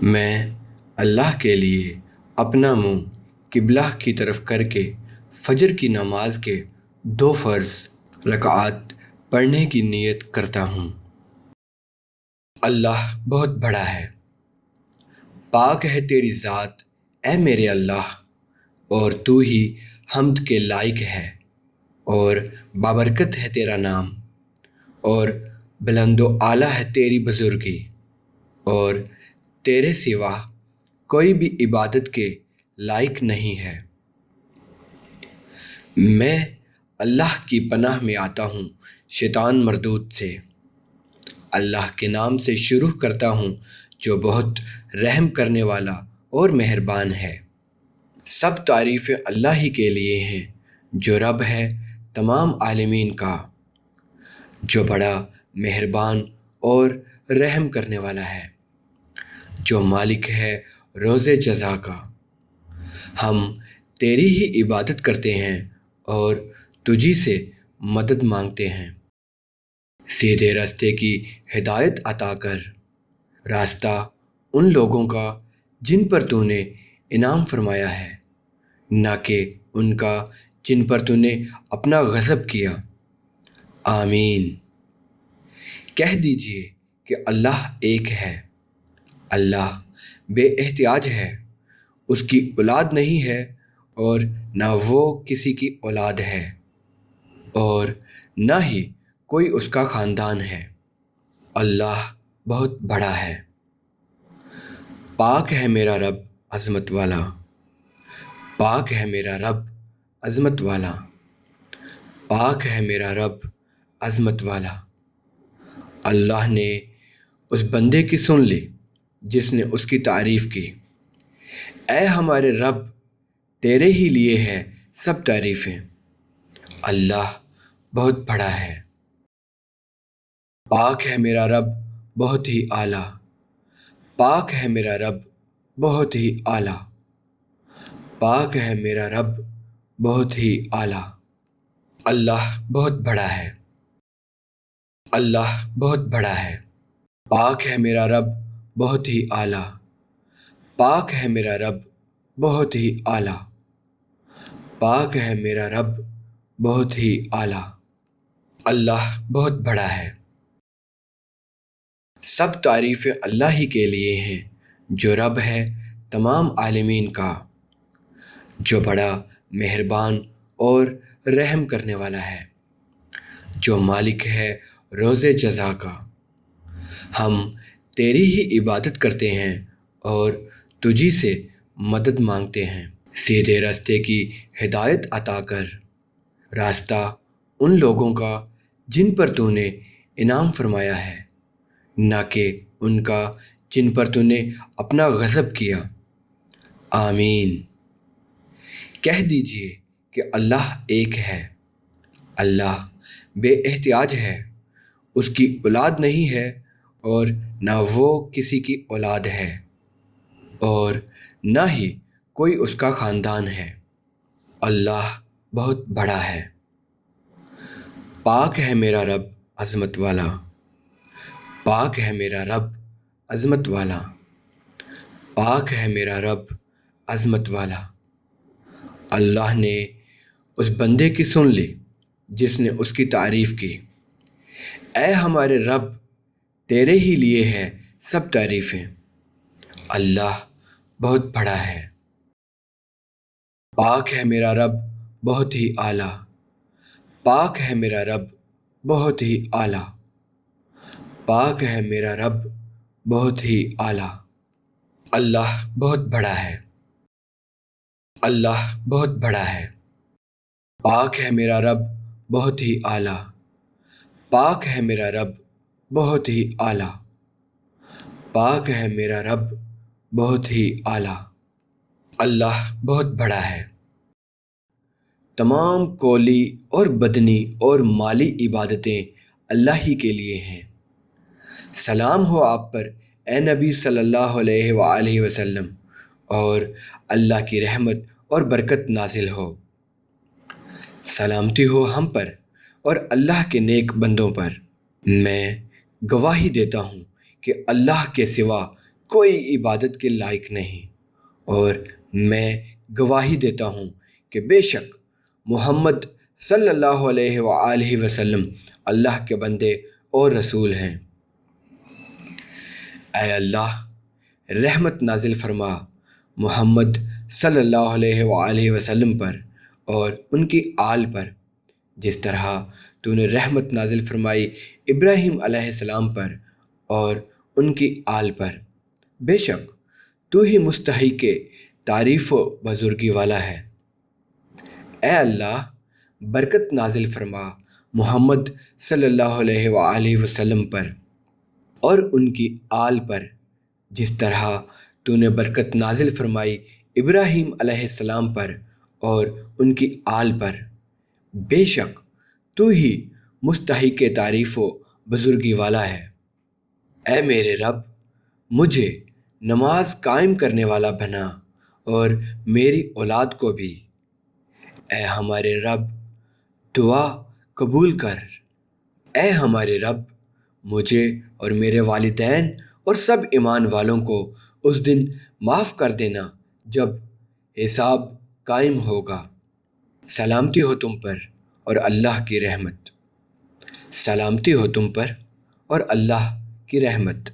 میں اللہ کے لیے اپنا منہ قبلہ کی طرف کر کے فجر کی نماز کے 2 فرض رکعات پڑھنے کی نیت کرتا ہوں۔ اللہ بہت بڑا ہے، پاک ہے تیری ذات اے میرے اللہ، اور تو ہی حمد کے لائق ہے، اور بابرکت ہے تیرا نام، اور بلند و اعلیٰ ہے تیری بزرگی، اور تیرے سوا کوئی بھی عبادت کے لائق نہیں ہے۔ میں اللہ کی پناہ میں آتا ہوں شیطان مردود سے۔ اللہ کے نام سے شروع کرتا ہوں جو بہت رحم کرنے والا اور مہربان ہے۔ سب تعریفیں اللہ ہی کے لیے ہیں جو رب ہے تمام عالمین کا، جو بڑا مہربان اور رحم کرنے والا ہے، جو مالک ہے روز جزا کا۔ ہم تیری ہی عبادت کرتے ہیں اور تجھی سے مدد مانگتے ہیں۔ سیدھے راستے کی ہدایت عطا کر، راستہ ان لوگوں کا جن پر تو نے انعام فرمایا ہے، نہ کہ ان کا جن پر تو نے اپنا غضب کیا۔ آمین۔ کہہ دیجئے کہ اللہ ایک ہے، اللہ بے احتیاج ہے، اس کی اولاد نہیں ہے اور نہ وہ کسی کی اولاد ہے، اور نہ ہی کوئی اس کا خاندان ہے۔ اللہ بہت بڑا ہے۔ پاک ہے میرا رب عظمت والا، پاک ہے میرا رب عظمت والا، پاک ہے میرا رب عظمت والا۔ اللہ نے اس بندے کی سن لی جس نے اس کی تعریف کی۔ اے ہمارے رب، تیرے ہی لیے ہے سب تعریفیں۔ اللہ بہت بڑا ہے۔ پاک ہے میرا رب بہت ہی اعلیٰ، پاک ہے میرا رب بہت ہی اعلیٰ، پاک ہے میرا رب بہت ہی اعلیٰ۔ اللہ بہت بڑا ہے، اللہ بہت بڑا ہے۔ پاک ہے میرا رب بہت ہی اعلیٰ، پاک ہے میرا رب بہت ہی اعلیٰ، پاک ہے میرا رب بہت ہی اعلیٰ۔ اللہ بہت بڑا ہے۔ سب تعریفیں اللہ ہی کے لیے ہیں جو رب ہے تمام عالمین کا، جو بڑا مہربان اور رحم کرنے والا ہے، جو مالک ہے روز جزا کا۔ ہم تیری ہی عبادت کرتے ہیں اور تجھی سے مدد مانگتے ہیں۔ سیدھے راستے کی ہدایت عطا کر، راستہ ان لوگوں کا جن پر تو نے انعام فرمایا ہے، نہ کہ ان کا جن پر تو نے اپنا غضب کیا۔ آمین۔ کہہ دیجئے کہ اللہ ایک ہے، اللہ بے احتیاج ہے، اس کی اولاد نہیں ہے اور نہ وہ کسی کی اولاد ہے، اور نہ ہی کوئی اس کا خاندان ہے۔ اللہ بہت بڑا ہے۔ پاک ہے میرا رب عظمت والا، پاک ہے میرا رب عظمت والا، پاک ہے میرا رب عظمت والا۔ اللہ نے اس بندے کی سن لی جس نے اس کی تعریف کی۔ اے ہمارے رب، تیرے ہی لیے ہے سب تعریفیں۔ اللہ بہت بڑا ہے۔ پاک ہے میرا رب بہت ہی اعلیٰ، پاک ہے میرا رب بہت ہی اعلیٰ، پاک ہے میرا رب بہت ہی اعلیٰ۔ اللہ بہت بڑا ہے۔ اللہ بہت بڑا ہے۔ پاک ہے میرا رب بہت ہی اعلیٰ، پاک ہے میرا رب بہت ہی اعلیٰ، پاک ہے میرا رب بہت ہی اعلیٰ۔ اللہ بہت بڑا ہے۔ تمام قولی اور بدنی اور مالی عبادتیں اللہ ہی کے لیے ہیں۔ سلام ہو آپ پر اے نبی صلی اللہ علیہ وآلہ وسلم، اور اللہ کی رحمت اور برکت نازل ہو۔ سلامتی ہو ہم پر اور اللہ کے نیک بندوں پر۔ میں گواہی دیتا ہوں کہ اللہ کے سوا کوئی عبادت کے لائق نہیں، اور میں گواہی دیتا ہوں کہ بے شک محمد صلی اللہ علیہ وآلہ وسلم اللہ کے بندے اور رسول ہیں۔ اے اللہ، رحمت نازل فرما محمد صلی اللہ علیہ وآلہ وسلم پر اور ان کی آل پر، جس طرح تو نے رحمت نازل فرمائی ابراہیم علیہ السلام پر اور ان کی آل پر۔ بے شک تو ہی مستحق تعریف و بزرگی والا ہے۔ اے اللہ، برکت نازل فرما محمد صلی اللہ علیہ وآلہ وسلم پر اور ان کی آل پر، جس طرح تو نے برکت نازل فرمائی ابراہیم علیہ السلام پر اور ان کی آل پر۔ بے شک تو ہی مستحق تعریف و بزرگی والا ہے۔ اے میرے رب، مجھے نماز قائم کرنے والا بنا اور میری اولاد کو بھی۔ اے ہمارے رب، دعا قبول کر۔ اے ہمارے رب، مجھے اور میرے والدین اور سب ایمان والوں کو اس دن معاف کر دینا جب حساب قائم ہوگا۔ سلامتی ہو تم پر اور اللہ کی رحمت۔ سلامتی ہو تم پر اور اللہ کی رحمت۔